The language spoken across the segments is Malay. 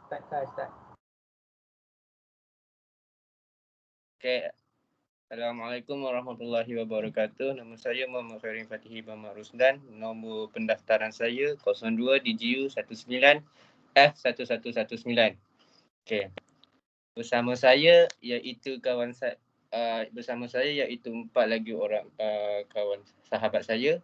Start. Okay. Assalamualaikum warahmatullahi wabarakatuh. Nama saya Muhammad Khairin Fatihi Muhammad Rusdan. Nombor pendaftaran saya 02 DGU 19 F1119. Okey. Bersama saya iaitu empat lagi orang kawan sahabat saya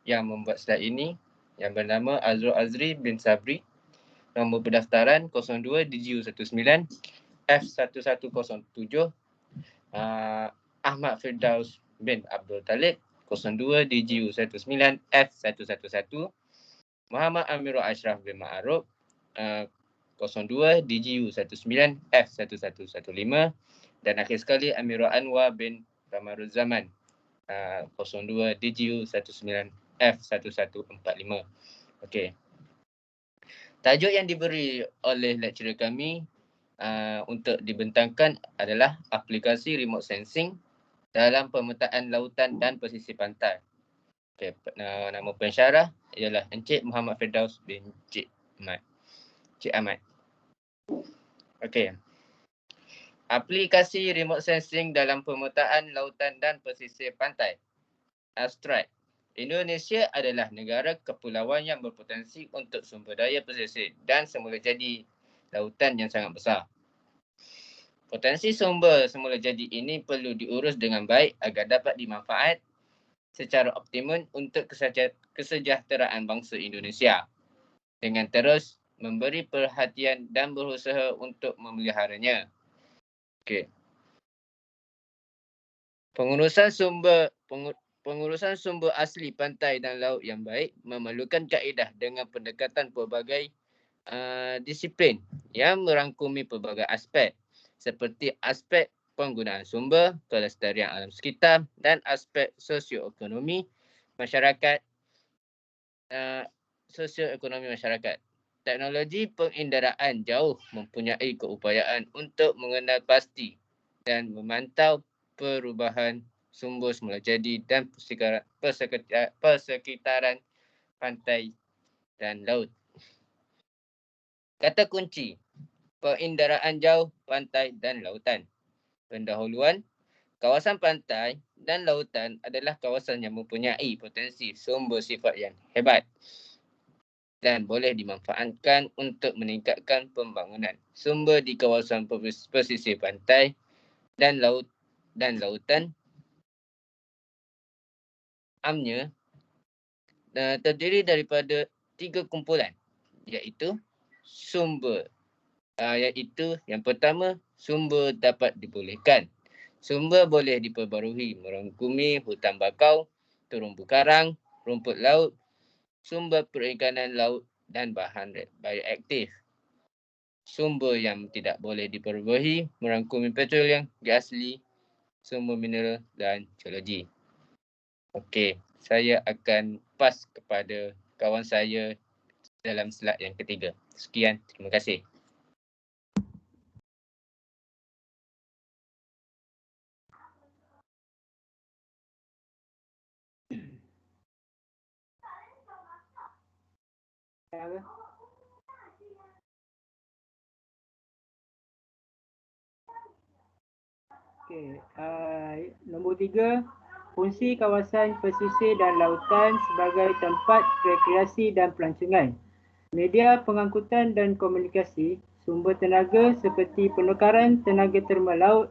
yang membuat slide ini yang bernama Azrul Azri bin Sabri. Nombor pendaftaran 02 DGU 19 F1107. Ahmad Firdaus bin Abdul Talib 02 DGU 19 F111. Muhammad Amirul Ashraf bin Ma'aruf 02 DGU 19 F1115. Dan akhir sekali Amirul Anwar bin Ramarul Zaman 02 DGU 19 F1145. Okey. Tajuk yang diberi oleh lecturer kami untuk dibentangkan adalah aplikasi remote sensing dalam pemetaan lautan dan pesisir pantai. Okay, nama pensyarah ialah Encik Muhammad Firdaus bin Cik Ahmad. Okey. Aplikasi remote sensing dalam pemetaan lautan dan pesisir pantai. Abstrak. Indonesia adalah negara kepulauan yang berpotensi untuk sumber daya pesisir dan semula jadi lautan yang sangat besar. Potensi sumber semula jadi ini perlu diurus dengan baik agar dapat dimanfaat secara optimum untuk kesejahteraan bangsa Indonesia dengan terus memberi perhatian dan berusaha untuk memeliharanya. Okey. Pengurusan sumber asli pantai dan laut yang baik memerlukan kaedah dengan pendekatan pelbagai disiplin yang merangkumi pelbagai aspek seperti aspek penggunaan sumber, kelestarian alam sekitar dan aspek sosioekonomi masyarakat. Teknologi penginderaan jauh mempunyai keupayaan untuk mengenal pasti dan memantau perubahan sumber semula jadi dan persekitaran pantai dan laut. Kata kunci, penginderaan jauh, pantai dan lautan. Pendahuluan, kawasan pantai dan lautan adalah kawasan yang mempunyai potensi sumber sifat yang hebat dan boleh dimanfaatkan untuk meningkatkan pembangunan sumber di kawasan pesisir pantai dan lautan. Amnya terdiri daripada 3 kumpulan iaitu sumber. Iaitu yang pertama, sumber dapat dibolehkan. Sumber boleh diperbarui merangkumi hutan bakau, terumbu karang, rumput laut, sumber perikanan laut dan bahan bioaktif. Sumber yang tidak boleh diperbarui merangkumi petroleum, gas asli, sumber mineral dan geologi. Okey, saya akan pas kepada kawan saya dalam slide yang ketiga. Sekian, terima kasih. Okey, nombor 3, fungsi kawasan pesisir dan lautan sebagai tempat rekreasi dan pelancongan. Media pengangkutan dan komunikasi, sumber tenaga seperti penukaran tenaga termal laut,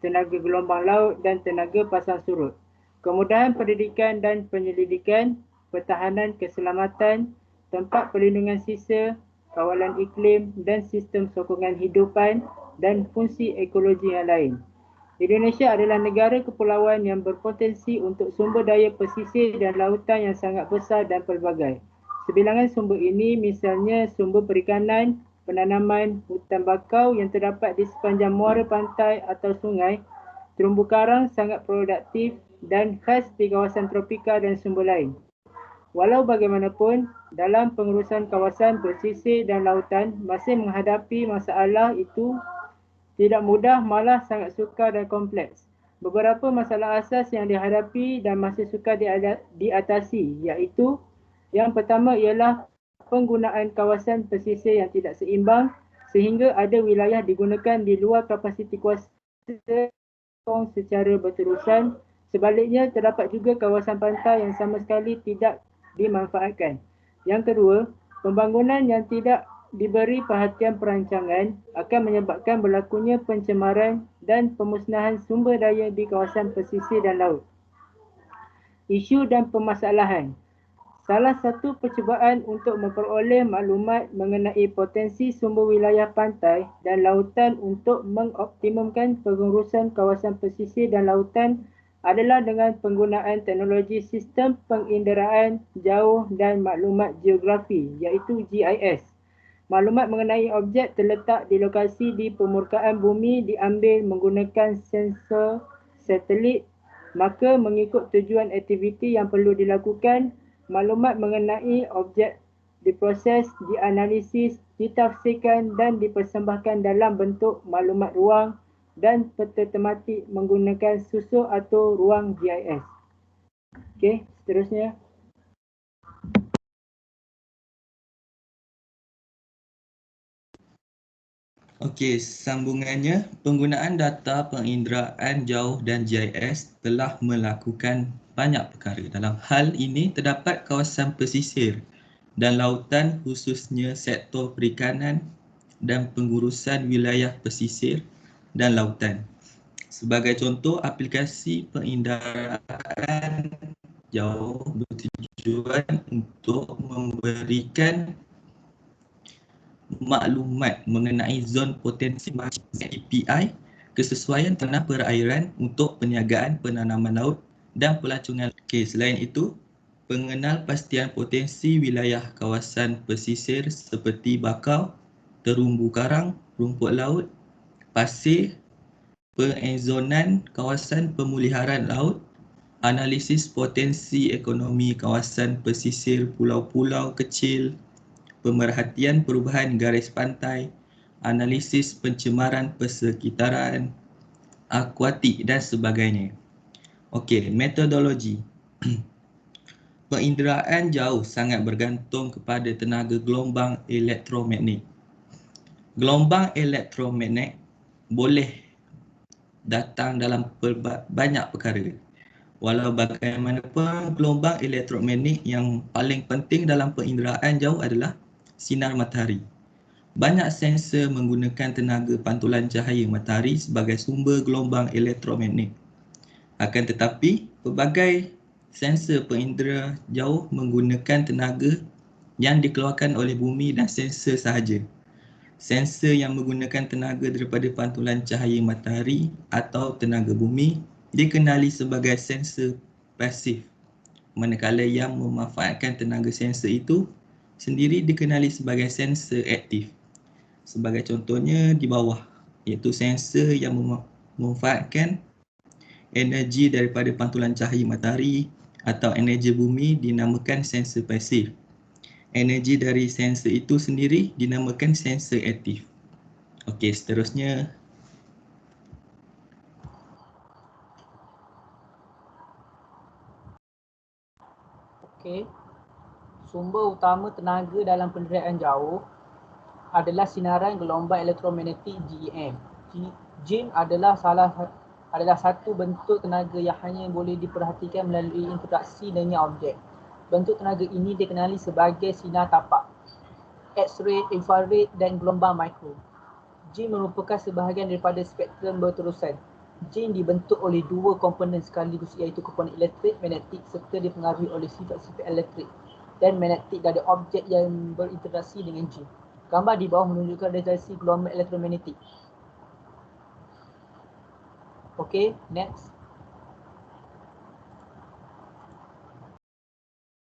tenaga gelombang laut dan tenaga pasang surut. Kemudahan pendidikan dan penyelidikan, pertahanan keselamatan, tempat perlindungan sisa, kawalan iklim dan sistem sokongan hidupan dan fungsi ekologi yang lain. Indonesia adalah negara kepulauan yang berpotensi untuk sumber daya pesisir dan lautan yang sangat besar dan pelbagai. Sebilangan sumber ini misalnya sumber perikanan, penanaman, hutan bakau yang terdapat di sepanjang muara pantai atau sungai, terumbu karang sangat produktif dan khas di kawasan tropika dan sumber lain. Walau bagaimanapun, dalam pengurusan kawasan pesisir dan lautan masih menghadapi masalah itu tidak mudah, malah sangat sukar dan kompleks. Beberapa masalah asas yang dihadapi dan masih sukar diatasi iaitu yang pertama ialah penggunaan kawasan pesisir yang tidak seimbang sehingga ada wilayah digunakan di luar kapasiti kuasa secara berterusan. Sebaliknya, terdapat juga kawasan pantai yang sama sekali tidak dimanfaatkan. Yang kedua, pembangunan yang tidak diberi perhatian perancangan akan menyebabkan berlakunya pencemaran dan pemusnahan sumber daya di kawasan pesisir dan laut. Isu dan permasalahan. Salah satu percubaan untuk memperoleh maklumat mengenai potensi sumber wilayah pantai dan lautan untuk mengoptimumkan pengurusan kawasan pesisir dan lautan adalah dengan penggunaan teknologi sistem penginderaan jauh dan maklumat geografi iaitu GIS. Maklumat mengenai objek terletak di lokasi di permukaan bumi diambil menggunakan sensor satelit, maka mengikut tujuan aktiviti yang perlu dilakukan, maklumat mengenai objek diproses, dianalisis, ditafsirkan dan dipersembahkan dalam bentuk maklumat ruang dan peta tematik menggunakan susuh atau ruang GIS. Okey, seterusnya. Okey, sambungannya, penggunaan data penginderaan jauh dan GIS telah melakukan banyak perkara. Dalam hal ini, terdapat kawasan pesisir dan lautan khususnya sektor perikanan dan pengurusan wilayah pesisir dan lautan. Sebagai contoh, aplikasi penginderaan jauh bertujuan untuk memberikan maklumat mengenai zon potensi API, kesesuaian tanah perairan untuk perniagaan penanaman laut dan pelancongan. Okey, selain itu, pengenal pastian potensi wilayah kawasan pesisir seperti bakau, terumbu karang, rumput laut, pasir, pengezonan kawasan pemuliharaan laut, analisis potensi ekonomi kawasan pesisir pulau-pulau kecil, pemerhatian perubahan garis pantai, analisis pencemaran persekitaran, akuatik dan sebagainya. Okey, metodologi. Penginderaan jauh sangat bergantung kepada tenaga gelombang elektromagnet. Gelombang elektromagnet boleh datang dalam banyak perkara. Walau bagaimanapun, gelombang elektromagnet yang paling penting dalam penginderaan jauh adalah sinar matahari. Banyak sensor menggunakan tenaga pantulan cahaya matahari sebagai sumber gelombang elektromagnet. Akan tetapi, pelbagai sensor pengindera jauh menggunakan tenaga yang dikeluarkan oleh bumi dan sensor sahaja. Sensor yang menggunakan tenaga daripada pantulan cahaya matahari atau tenaga bumi dikenali sebagai sensor pasif. Manakala yang memanfaatkan tenaga sensor itu sendiri dikenali sebagai sensor aktif. Sebagai contohnya di bawah, iaitu sensor yang memanfaatkan energi daripada pantulan cahaya matahari atau energi bumi dinamakan sensor pasif. Energi dari sensor itu sendiri dinamakan sensor aktif. Okey, seterusnya. Okey. Sumber utama tenaga dalam penderaan jauh adalah sinaran gelombang elektromagnetik GEM. GEM adalah satu bentuk tenaga yang hanya boleh diperhatikan melalui interaksi dengan objek. Bentuk tenaga ini dikenali sebagai sinar tapak, X-ray, infrared dan gelombang mikro. GEM merupakan sebahagian daripada spektrum berterusan. GEM dibentuk oleh dua komponen sekaligus iaitu komponen elektrik, magnetik serta dipengaruhi oleh sifat-sifat elektrik dan magnetik dari objek yang berinteraksi dengan GEM. Gambar di bawah menunjukkan realisasi gelombang elektromagnetik. Okey, next.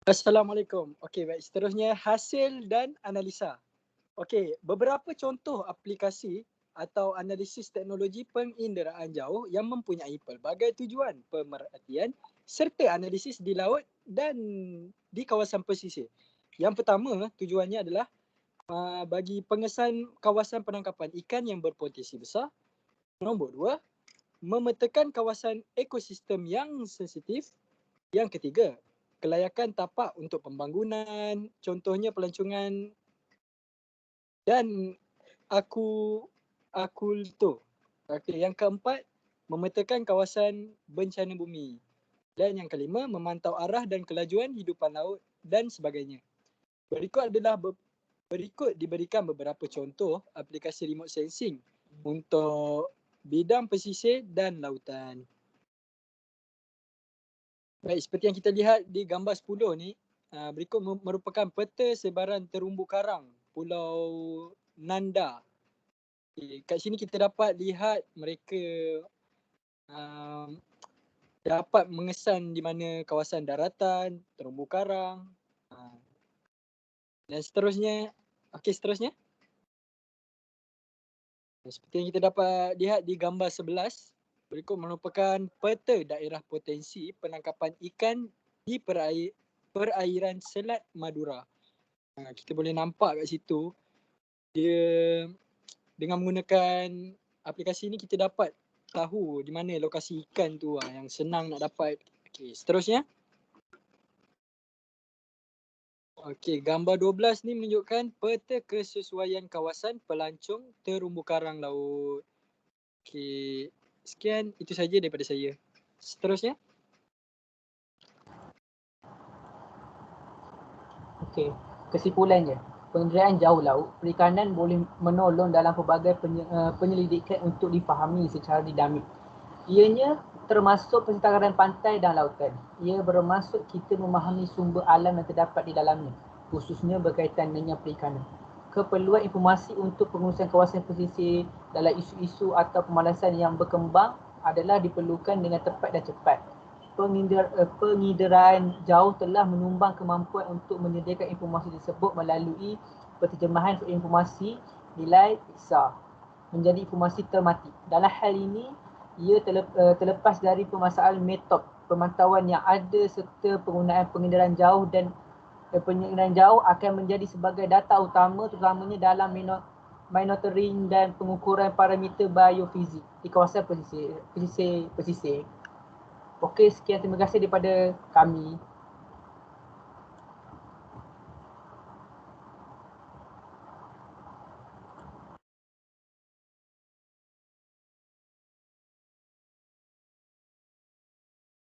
Assalamualaikum. Okey, baik. Seterusnya hasil dan analisa. Okey, beberapa contoh aplikasi atau analisis teknologi penginderaan jauh yang mempunyai pelbagai tujuan pemerhatian serta analisis di laut dan di kawasan pesisir. Yang pertama, tujuannya adalah bagi pengesan kawasan penangkapan ikan yang berpotensi besar. Nombor dua, memetakan kawasan ekosistem yang sensitif. Yang ketiga, kelayakan tapak untuk pembangunan, contohnya pelancongan dan akultur. Okey, yang keempat, memetakan kawasan bencana bumi. Dan yang kelima, memantau arah dan kelajuan hidupan laut dan sebagainya. Berikut diberikan beberapa contoh aplikasi remote sensing untuk bidang pesisir dan lautan. Baik, seperti yang kita lihat di gambar 10 ni, berikut merupakan peta sebaran terumbu karang Pulau Nanda. Okay, kat sini kita dapat lihat mereka dapat mengesan di mana kawasan daratan, terumbu karang dan seterusnya. Okey, seterusnya. Seperti yang kita dapat lihat di gambar 11, berikut merupakan peta daerah potensi penangkapan ikan di perairan Selat Madura. Kita boleh nampak kat situ, dia dengan menggunakan aplikasi ni kita dapat tahu di mana lokasi ikan tu yang senang nak dapat. Okey, seterusnya. Okey, gambar 12 ni menunjukkan peta kesesuaian kawasan pelancong terumbu karang laut. Okey, sekian, itu saja daripada saya. Seterusnya. Okey, kesimpulannya, penderaan jauh laut, perikanan boleh menolong dalam pelbagai penyelidikan untuk difahami secara dinamik. Ianya termasuk pentadaran pantai dan lautan. Ia bermaksud kita memahami sumber alam yang terdapat di dalamnya, khususnya berkaitan dengan perikanan. Keperluan informasi untuk pengurusan kawasan pesisir dalam isu-isu atau pemalasan yang berkembang adalah diperlukan dengan tepat dan cepat. Pengideraan jauh telah menyumbang kemampuan untuk menyediakan informasi tersebut melalui penterjemahan informasi nilai ISA menjadi informasi termati. Dalam hal ini, ia terlepas dari permasalahan metod pemantauan yang ada serta penggunaan penginderaan jauh dan penginderaan jauh akan menjadi sebagai data utama terutamanya dalam monitoring dan pengukuran parameter biofizik di kawasan pesisir. Okey, sekian, terima kasih daripada kami.